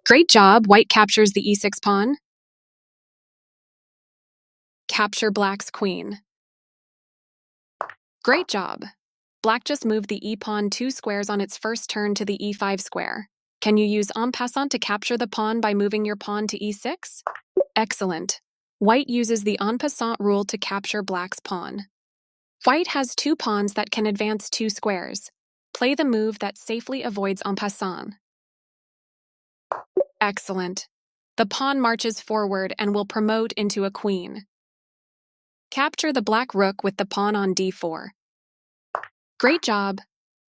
Great job. White captures the e6 pawn. Capture black's queen. Great job. Black just moved the e-pawn 2 squares on its first turn to the e5 square. Can you use en passant to capture the pawn by moving your pawn to e6? Excellent. White uses the en passant rule to capture black's pawn. White has 2 pawns that can advance 2 squares. Play the move that safely avoids en passant. Excellent. The pawn marches forward and will promote into a queen. Capture the black rook with the pawn on d4. Great job.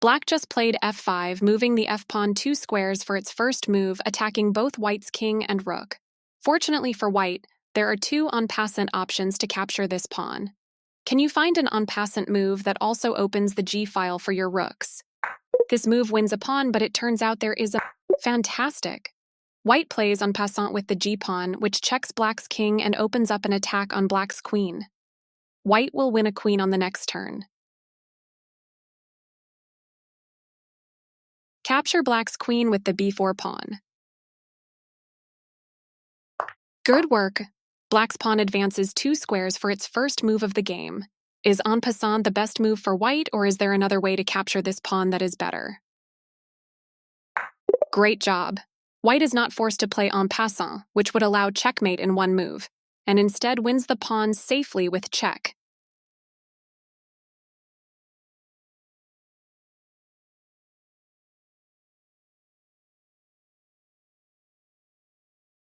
Black just played f5, moving the f-pawn 2 squares for its first move, attacking both white's king and rook. Fortunately for white, there are 2 en passant options to capture this pawn. Can you find an en passant move that also opens the g-file for your rooks? This move wins a pawn, but it turns out there is a... Fantastic! White plays en passant with the g-pawn, which checks black's king and opens up an attack on black's queen. White will win a queen on the next turn. Capture black's queen with the b4 pawn. Good work. Black's pawn advances 2 squares for its first move of the game. Is en passant the best move for white, or is there another way to capture this pawn that is better? Great job. White is not forced to play en passant, which would allow checkmate in one move, and instead wins the pawn safely with check.